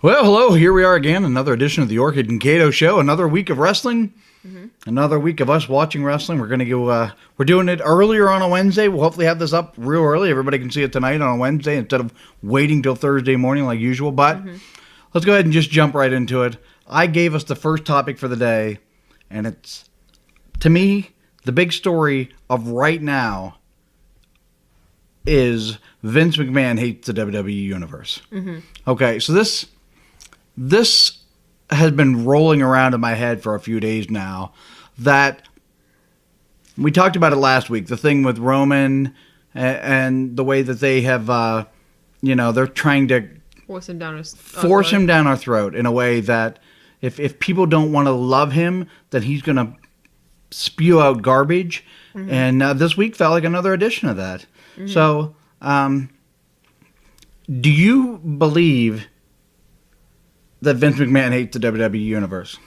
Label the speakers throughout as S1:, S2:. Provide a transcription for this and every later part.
S1: Well, hello, here we are again, another edition of the Orchid and Kato show, another week of wrestling, another week of us watching wrestling. We're going to go, we're doing it earlier on a Wednesday. We'll hopefully have this up real early. Everybody can see it tonight on a Wednesday instead of waiting till Thursday morning like usual. But let's go ahead and just jump right into it. I gave us the first topic for the day, and it's, to me, the big story of right now is Vince McMahon hates the WWE Universe. Okay, so this has been rolling around in my head for a few days now. That we talked about it last week, the thing with Roman and the way that they have, they're trying to force him down our throat in a way that if people don't want to love him, that he's going to spew out garbage. And this week felt like another edition of that. So, do you believe that Vince McMahon hates the WWE Universe?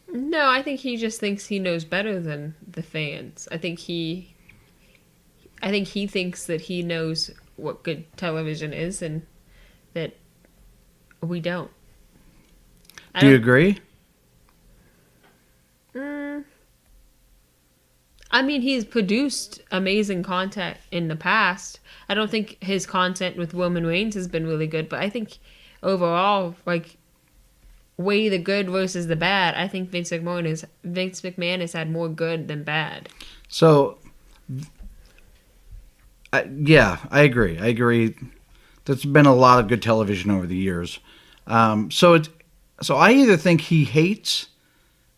S2: No, I think he just thinks he knows better than the fans. I think he thinks that he knows what good television is and that we don't.
S1: Do you agree?
S2: I mean, he's produced amazing content in the past. I don't think his content with Roman Reigns has been really good, but I think overall, like, weigh the good versus the bad, I think Vince McMahon has had more good than bad.
S1: So, I agree. There's been a lot of good television over the years. So I either think he hates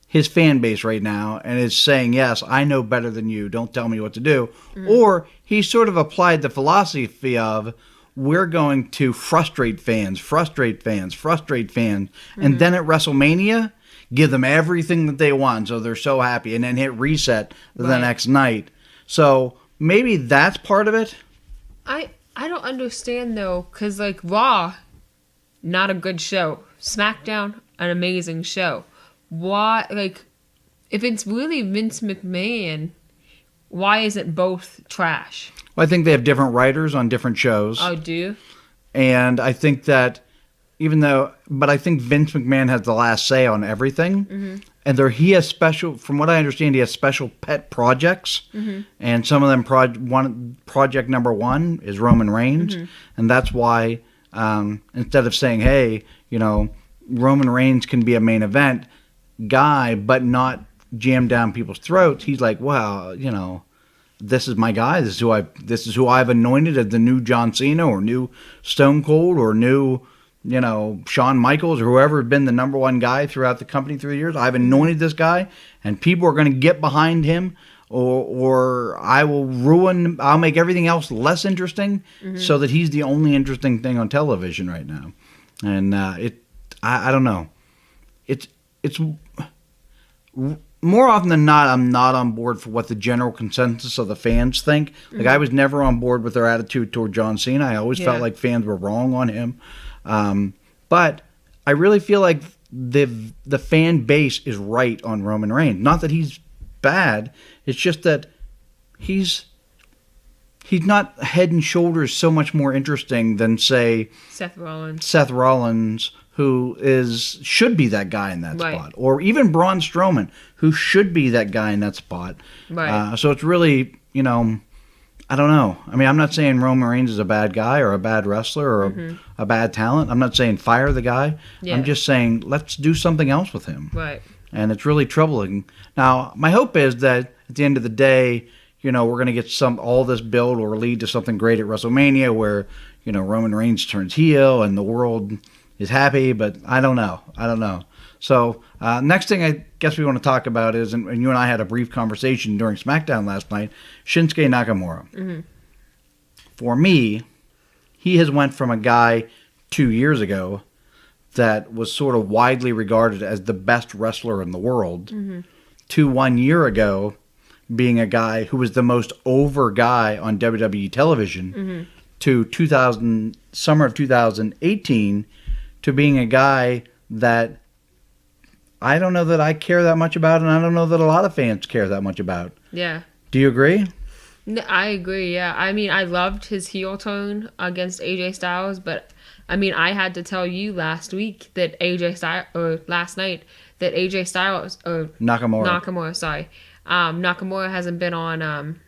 S1: his fan base right now and is saying, yes, I know better than you, don't tell me what to do, or he sort of applied the philosophy of, we're going to frustrate fans, and then at WrestleMania, give them everything that they want so they're so happy, and then hit reset the next night. So maybe that's part of it.
S2: I don't understand, though, because, like, Raw, not a good show. SmackDown, an amazing show. Why, like, if it's really Vince McMahon, why is it both trash?
S1: Well, I think they have different writers on different shows.
S2: Oh, do you?
S1: And I think that I think Vince McMahon has the last say on everything. And he has from what I understand, he has special pet projects. And some of them, project number one is Roman Reigns. And that's why, instead of saying, hey, Roman Reigns can be a main event guy, but not jam down people's throats, he's like, well, this is my guy. This is who I've anointed as the new John Cena or new Stone Cold or new, Shawn Michaels or whoever has been the number one guy throughout the company through the years. I've anointed this guy, and people are going to get behind him, or I'll make everything else less interesting, so that he's the only interesting thing on television right now. And I don't know. It's more often than not, I'm not on board for what the general consensus of the fans think. Like, I was never on board with their attitude toward John Cena. I always felt like fans were wrong on him. But I really feel like the fan base is right on Roman Reigns. Not that he's bad. It's just that he's not head and shoulders so much more interesting than, say,
S2: Seth
S1: Rollins, who should be that guy in that spot. Or even Braun Strowman, who should be that guy in that spot. So it's really, I don't know. I mean, I'm not saying Roman Reigns is a bad guy or a bad wrestler or a bad talent. I'm not saying fire the guy. I'm just saying let's do something else with him. And it's really troubling. Now, my hope is that at the end of the day, we're going to get all this build or lead to something great at WrestleMania where, Roman Reigns turns heel and the world is happy, but I don't know. So next thing I guess we want to talk about is, and you and I had a brief conversation during SmackDown last night, Shinsuke Nakamura. For me, he has went from a guy 2 years ago that was sort of widely regarded as the best wrestler in the world to 1 year ago being a guy who was the most over guy on WWE television to summer of 2018 to being a guy that I don't know that I care that much about, and I don't know that a lot of fans care that much about.
S2: Yeah.
S1: Do you agree?
S2: I agree, yeah. I mean, I loved his heel turn against AJ Styles, but I mean, I had to tell you last night that AJ Styles or Nakamura, sorry, Nakamura hasn't been on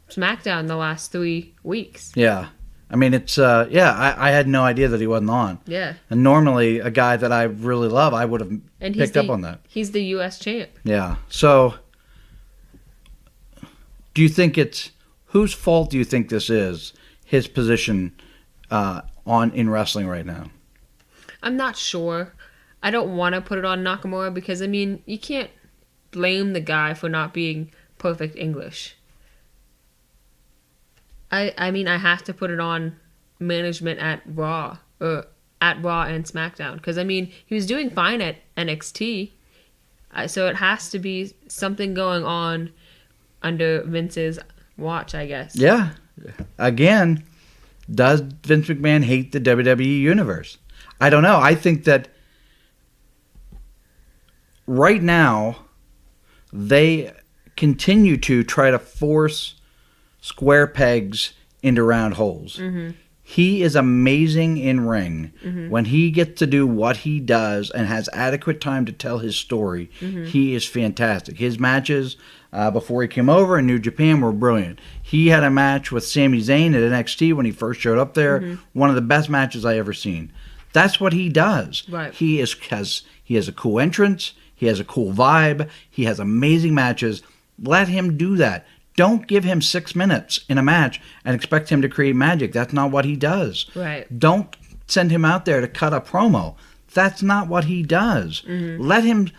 S2: SmackDown the last 3 weeks.
S1: Yeah. I mean, it's, I had no idea that he wasn't on.
S2: Yeah.
S1: And normally, a guy that I really love, I would have picked up on that.
S2: He's the U.S. champ.
S1: Yeah. So, do you think whose fault do you think this is, his position in wrestling right now?
S2: I'm not sure. I don't want to put it on Nakamura because, I mean, you can't blame the guy for not being perfect English. I mean, I have to put it on management at Raw and SmackDown because, I mean, he was doing fine at NXT, so it has to be something going on under Vince's watch, I guess.
S1: Yeah. Again, does Vince McMahon hate the WWE universe? I don't know. I think that right now they continue to try to force square pegs into round holes. Mm-hmm. He is amazing in ring. Mm-hmm. When he gets to do what he does and has adequate time to tell his story, mm-hmm. he is fantastic. His matches before he came over in New Japan were brilliant. He had a match with Sami Zayn at NXT when he first showed up there. Mm-hmm. One of the best matches I ever seen. That's what he does.
S2: Right.
S1: He has a cool entrance. He has a cool vibe. He has amazing matches. Let him do that. Don't give him 6 minutes in a match and expect him to create magic. That's not what he does.
S2: Right.
S1: Don't send him out there to cut a promo. That's not what he does. Mm-hmm. Let him...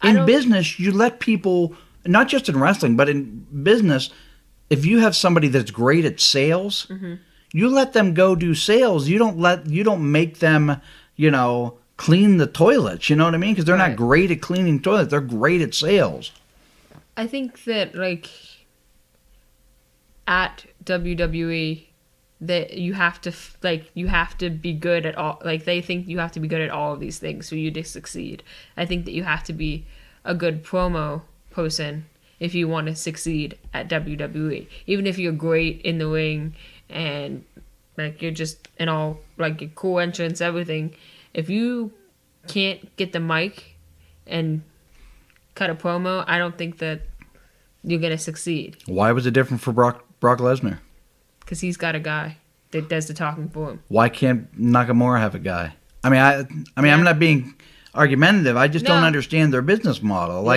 S1: In business, you let people, not just in wrestling, but in business, if you have somebody that's great at sales, mm-hmm. you let them go do sales. You don't make them, clean the toilets. You know what I mean? Because they're not great at cleaning toilets. They're great at sales.
S2: I think that, at WWE, that you have to be good at all. They think you have to be good at all of these things for you to succeed. I think that you have to be a good promo person if you want to succeed at WWE. Even if you're great in the ring and, you're just in all, your cool entrance, everything. If you can't get the mic and cut a promo, I don't think that you're going to succeed.
S1: Why was it different for Brock Lesnar?
S2: Because he's got a guy that does the talking for him.
S1: Why can't Nakamura have a guy? I mean, I'm not being argumentative. I just don't understand their business model.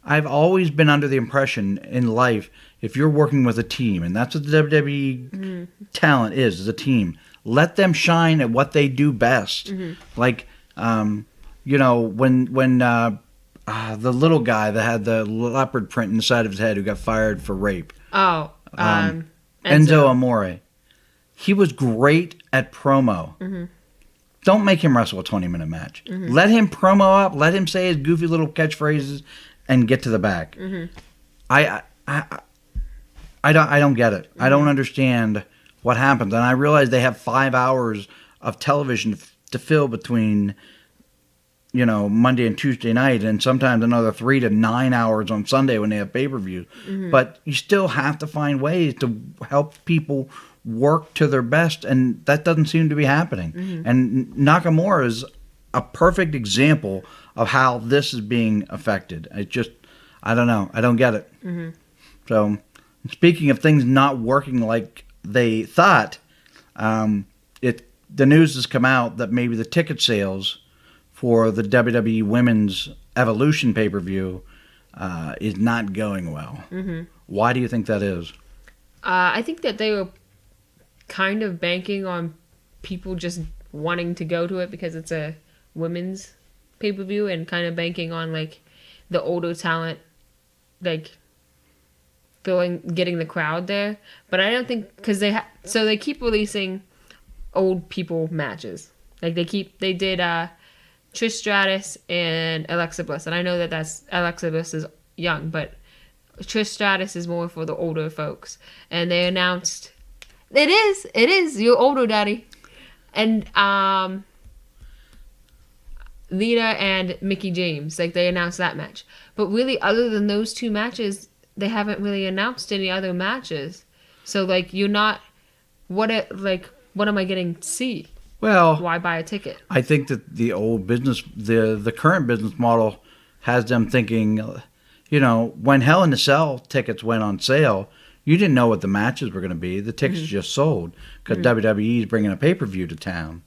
S1: I've always been under the impression in life, if you're working with a team, and that's what the WWE talent is a team, let them shine at what they do best. Mm-hmm. When the little guy that had the leopard print inside of his head who got fired for rape.
S2: Oh,
S1: Enzo Amore. He was great at promo. Mm-hmm. Don't make him wrestle a 20-minute match. Mm-hmm. Let him promo up. Let him say his goofy little catchphrases and get to the back. Mm-hmm. I don't get it. Mm-hmm. I don't understand what happens. And I realize they have 5 hours of television to fill between Monday and Tuesday night, and sometimes another 3 to 9 hours on Sunday when they have pay-per-view. Mm-hmm. But you still have to find ways to help people work to their best, and that doesn't seem to be happening. Mm-hmm. And Nakamura is a perfect example of how this is being affected. I don't know. I don't get it. Mm-hmm. So, speaking of things not working like they thought, the news has come out that maybe the ticket sales for the WWE Women's Evolution pay-per-view is not going well. Mm-hmm. Why do you think that is?
S2: I think that they were kind of banking on people just wanting to go to it because it's a women's pay-per-view, and kind of banking on the older talent getting the crowd there. But I don't think, because they keep releasing old people matches. They did Trish Stratus and Alexa Bliss, and I know that Alexa Bliss is young, but Trish Stratus is more for the older folks. And they announced it is you're older, daddy, and Lita and Mickie James, they announced that match. But really, other than those two matches, they haven't really announced any other matches. So you're not what am I getting to see?
S1: Well,
S2: why buy a ticket?
S1: I think that the current business model has them thinking, when Hell in a Cell tickets went on sale, you didn't know what the matches were going to be. The tickets just sold because WWE is bringing a pay-per-view to town.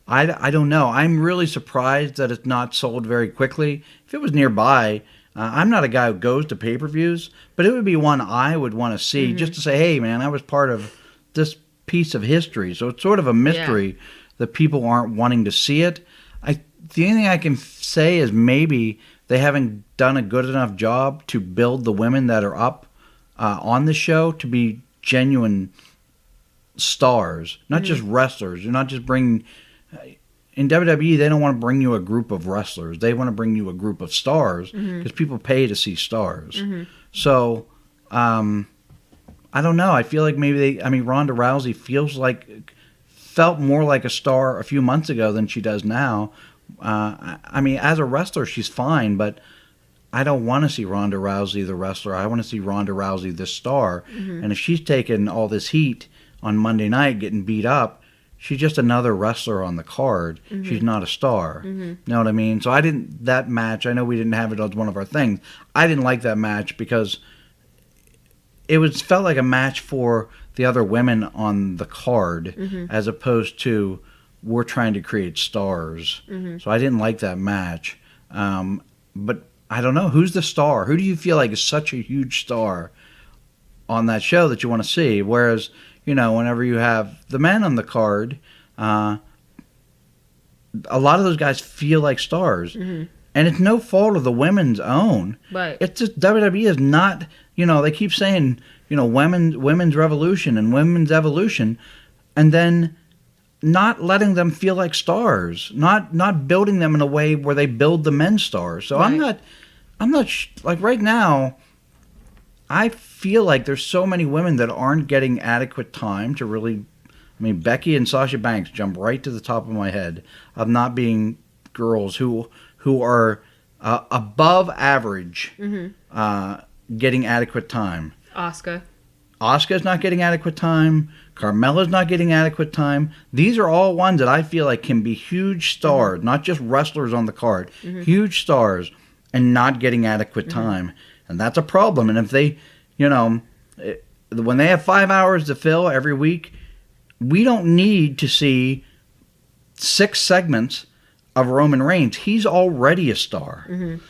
S1: I don't know. I'm really surprised that it's not sold very quickly. If it was nearby, I'm not a guy who goes to pay-per-views, but it would be one I would want to see just to say, hey, man, I was part of this piece of history. So it's sort of a mystery that people aren't wanting to see it. The only thing I can say is maybe they haven't done a good enough job to build the women that are up on the show to be genuine stars, not just wrestlers. You're not just bringing... In WWE, they don't want to bring you a group of wrestlers. They want to bring you a group of stars because people pay to see stars. So, I don't know. I feel like maybe Ronda Rousey felt more like a star a few months ago than she does now. As a wrestler, she's fine, but I don't want to see Ronda Rousey the wrestler. I want to see Ronda Rousey the star. And if she's taking all this heat on Monday night getting beat up, she's just another wrestler on the card. She's not a star. You know what I mean? So that match, I know we didn't have it as one of our things. I didn't like that match because it felt like a match for the other women on the card as opposed to we're trying to create stars. So I didn't like that match. But I don't know. Who's the star? Who do you feel like is such a huge star on that show that you want to see? Whereas... whenever you have the men on the card, a lot of those guys feel like stars. And it's no fault of the women's own.
S2: Right.
S1: It's just WWE is not, they keep saying, women's revolution and women's evolution, and then not letting them feel like stars, not building them in a way where they build the men's stars. So right. I'm not like right now, I feel like there's so many women that aren't getting adequate time to really... Becky and Sasha Banks jump right to the top of my head of not being girls who are above average getting adequate time. Asuka's not getting adequate time. Carmella's not getting adequate time. These are all ones that I feel like can be huge stars, not just wrestlers on the card. Huge stars and not getting adequate time. And that's a problem. And if they, when they have 5 hours to fill every week, we don't need to see 6 segments of Roman Reigns. He's already a star.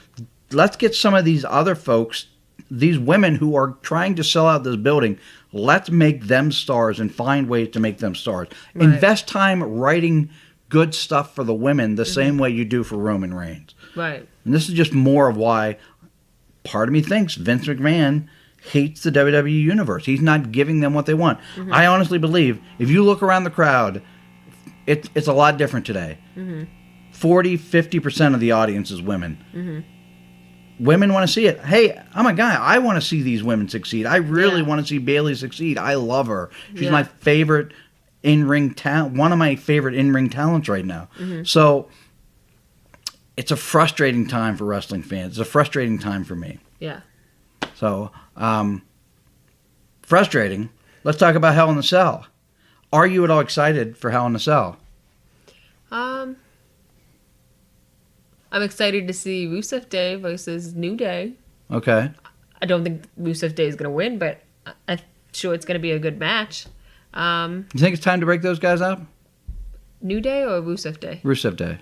S1: Let's get some of these other folks, these women who are trying to sell out this building, let's make them stars and find ways to make them stars. Right. Invest time writing good stuff for the women the same way you do for Roman Reigns.
S2: Right.
S1: And this is just more of why... part of me thinks Vince McMahon hates the WWE universe. He's not giving them what they want. I honestly believe if you look around the crowd, it's a lot different today. 40-50% of the audience is women. Women want to see it. Hey, I'm a guy. I want to see these women succeed. I really want to see Bayley succeed. I love her. She's my favorite in-ring talent. One of my favorite in-ring talents right now. So... it's a frustrating time for wrestling fans. It's a frustrating time for me.
S2: Yeah.
S1: So, frustrating. Let's talk about Hell in a Cell. Are you at all excited for Hell in a Cell?
S2: I'm excited to see Rusev Day versus New Day.
S1: Okay.
S2: I don't think Rusev Day is going to win, but I'm sure it's going to be a good match.
S1: You think it's time to break those guys up?
S2: New Day or Rusev Day?
S1: Rusev Day.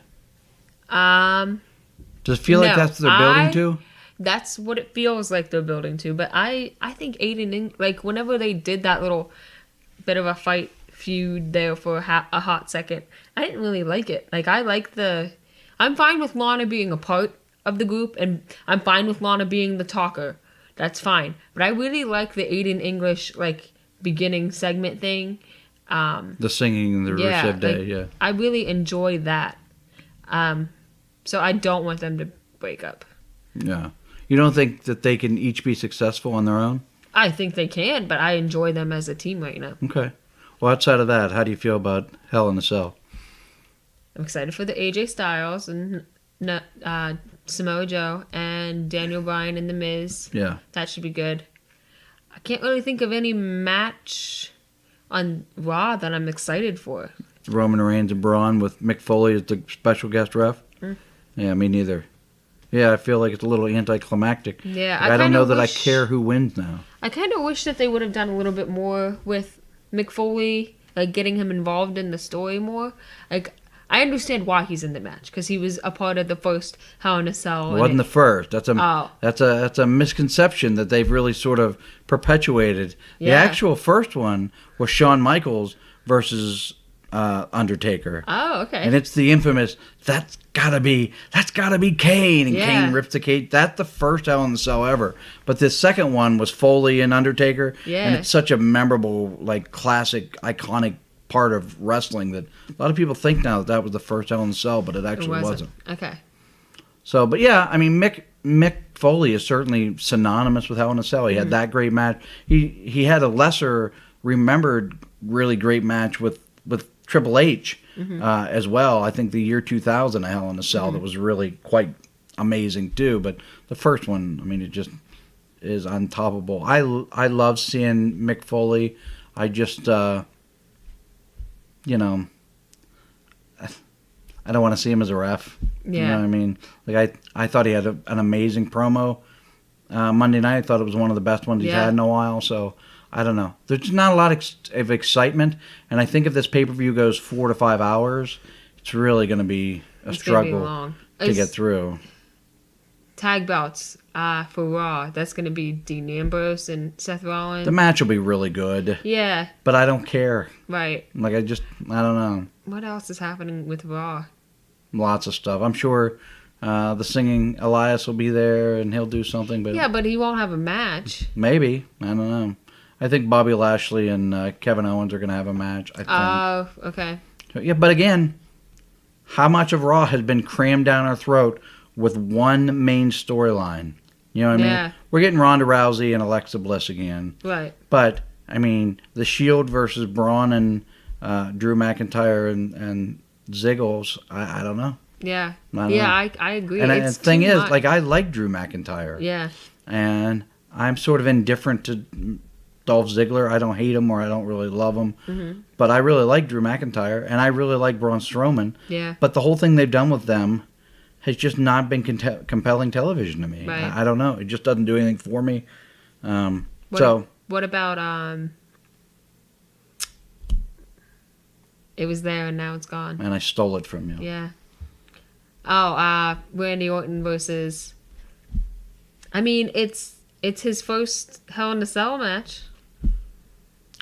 S1: Does it feel like that's what they're building to?
S2: That's what it feels like they're building to. But I think Aiden, whenever they did that little bit of a fight feud there for a hot second, I didn't really like it. I'm fine with Lana being a part of the group, and I'm fine with Lana being the talker. That's fine. But I really like the Aiden English, beginning segment thing.
S1: The singing, the Rusev Day,
S2: I really enjoy that. So I don't want them to break up.
S1: Yeah. You don't think that they can each be successful on their own?
S2: I think they can, but I enjoy them as a team right now.
S1: Okay. Well, outside of that, how do you feel about Hell in a Cell?
S2: I'm excited for the AJ Styles and Samoa Joe and Daniel Bryan and The Miz.
S1: Yeah.
S2: That should be good. I can't really think of any match on Raw that I'm excited for.
S1: Roman Reigns and Braun with Mick Foley as the special guest ref. Yeah, me neither. Yeah, I feel like it's a little anticlimactic.
S2: Yeah,
S1: I don't know that I care who wins now.
S2: I kind of wish that they would have done a little bit more with Mick Foley, like getting him involved in the story more. Like, I understand why he's in the match because he was a part of the first Hell in a Cell.
S1: It wasn't the first. That's a misconception that they've really sort of perpetuated. The actual first one was Shawn Michaels versus Undertaker.
S2: Oh, okay.
S1: And it's the infamous that's gotta be Kane, and Kane rips the cage. That's the first Hell in a Cell ever. But this second one was Foley and Undertaker. Yeah. And it's such a memorable, like, classic, iconic part of wrestling that a lot of people think now that was the first Hell in a Cell, but it actually wasn't.
S2: Okay.
S1: So, but yeah, I mean, Mick Foley is certainly synonymous with Hell in a Cell. He had that great match. He had a lesser remembered really great match with Triple H as well. I think the year 2000, a Hell in a Cell that was really quite amazing too. But the first one, I mean, it just is untoppable. I love seeing Mick Foley. I just I don't want to see him as a ref. Yeah. You know what I mean? Like, I thought he had an amazing promo Monday night. I thought it was one of the best ones he's had in a while. So, I don't know. There's just not a lot of excitement. And I think if this pay-per-view goes 4 to 5 hours, it's really going to be a struggle to get through.
S2: Tag belts for Raw. That's going to be Dean Ambrose and Seth Rollins.
S1: The match will be really good.
S2: Yeah.
S1: But I don't care.
S2: Right.
S1: Like, I don't know.
S2: What else is happening with Raw?
S1: Lots of stuff. I'm sure the singing Elias will be there and he'll do something. But
S2: yeah, but he won't have a match.
S1: Maybe. I don't know. I think Bobby Lashley and Kevin Owens are going to have a match, I think.
S2: Oh, okay.
S1: Yeah, but again, how much of Raw has been crammed down our throat with one main storyline? You know what I mean? We're getting Ronda Rousey and Alexa Bliss again.
S2: Right.
S1: But, I mean, the Shield versus Braun and Drew McIntyre and Ziggles, I don't know.
S2: Yeah. I agree.
S1: And the thing is, like, I like Drew McIntyre.
S2: Yeah.
S1: And I'm sort of indifferent to Dolph Ziggler. I don't hate him or I don't really love him. Mm-hmm. But I really like Drew McIntyre and I really like Braun Strowman.
S2: Yeah.
S1: But the whole thing they've done with them has just not been compelling television to me.
S2: Right.
S1: I don't know. It just doesn't do anything for me.
S2: What about it was there and now it's gone.
S1: And I stole it from you.
S2: Yeah. Oh, Randy Orton versus. I mean, it's his first Hell in a Cell match.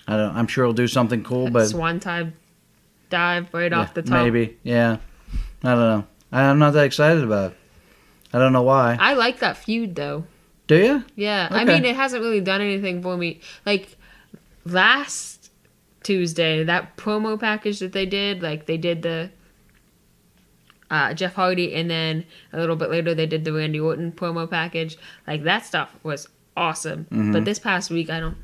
S1: I'm sure he'll do something cool, but
S2: Swanton dive right off the top.
S1: Maybe, yeah. I don't know. I'm not that excited about it. I don't know why.
S2: I like that feud though.
S1: Do you?
S2: Yeah.
S1: Okay.
S2: I mean, it hasn't really done anything for me. Like last Tuesday, that promo package that they did, like they did the Jeff Hardy, and then a little bit later they did the Randy Orton promo package. Like that stuff was awesome. Mm-hmm. But this past week, I don't.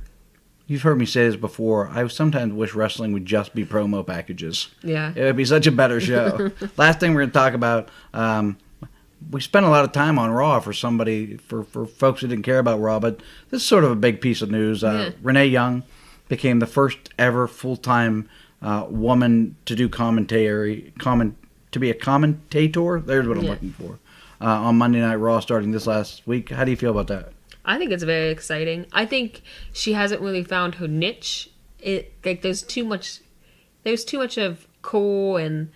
S1: You've heard me say this before. I sometimes wish wrestling would just be promo packages.
S2: Yeah.
S1: It would be such a better show. Last thing we're going to talk about, we spent a lot of time on Raw for folks who didn't care about Raw, but this is sort of a big piece of news. Renee Young became the first ever full-time woman to do to be a commentator. There's what I'm looking for. On Monday Night Raw starting this last week. How do you feel about that?
S2: I think it's very exciting. I think she hasn't really found her niche. There's too much of Cole and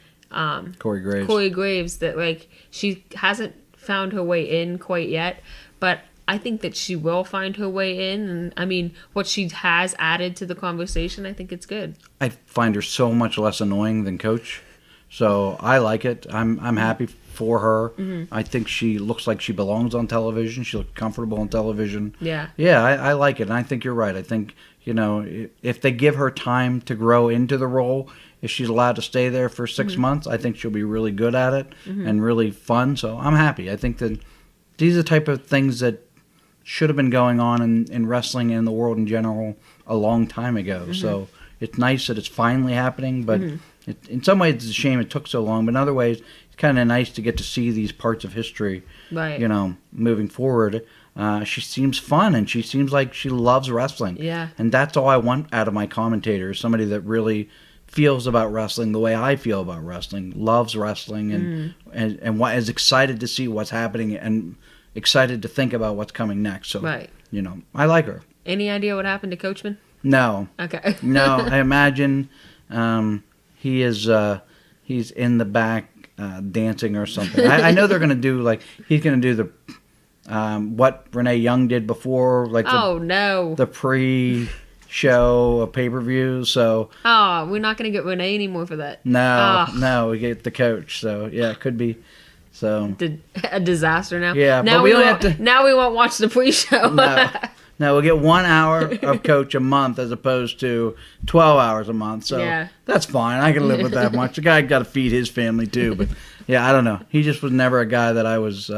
S1: Corey Graves
S2: that like she hasn't found her way in quite yet. But I think that she will find her way in. And I mean, what she has added to the conversation, I think it's good.
S1: I find her so much less annoying than Coach. So I like it. I'm happy for her. Mm-hmm. I think she looks like she belongs on television. She looks comfortable on television.
S2: Yeah.
S1: Yeah, I like it. And I think you're right. I think, if they give her time to grow into the role, if she's allowed to stay there for 6 months, I think she'll be really good at it and really fun. So I'm happy. I think that these are the type of things that should have been going on in wrestling and in the world in general a long time ago. Mm-hmm. So it's nice that it's finally happening, but in some ways it's a shame it took so long, but in other ways it's kind of nice to get to see these parts of history,
S2: right?
S1: Moving forward. she seems fun, and she seems like she loves wrestling.
S2: Yeah.
S1: And that's all I want out of my commentator, somebody that really feels about wrestling the way I feel about wrestling, loves wrestling, and what is excited to see what's happening and excited to think about what's coming next. So, I like her.
S2: Any idea what happened to Coachman?
S1: No.
S2: Okay.
S1: No, I imagine he is he's in the back dancing or something. I know they're going to do, like, he's going to do the what Renee Young did before, like the pre-show, a pay-per-view. So
S2: we're not going to get Renee anymore for that.
S1: No, we get the coach. So yeah, it could be. So
S2: a disaster now.
S1: Yeah,
S2: now
S1: but we only have to.
S2: Now we won't watch the pre-show.
S1: No, we'll get 1 hour of coach a month as opposed to 12 hours a month. So that's fine. I can live with that much. The guy got to feed his family too. But yeah, I don't know. He just was never a guy that I was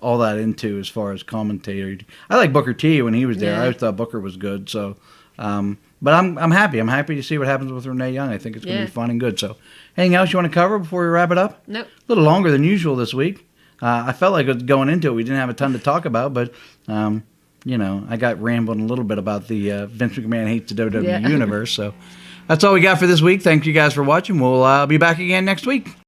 S1: all that into as far as commentator. I like Booker T when he was there. I always thought Booker was good. So, but I'm happy. I'm happy to see what happens with Renee Young. I think it's going to be fun and good. So, anything else you want to cover before we wrap it up?
S2: Nope.
S1: A little longer than usual this week. I felt like going into it, we didn't have a ton to talk about, but. I got rambling a little bit about the Vince McMahon hates the WWE universe. So that's all we got for this week. Thank you guys for watching. We'll be back again next week.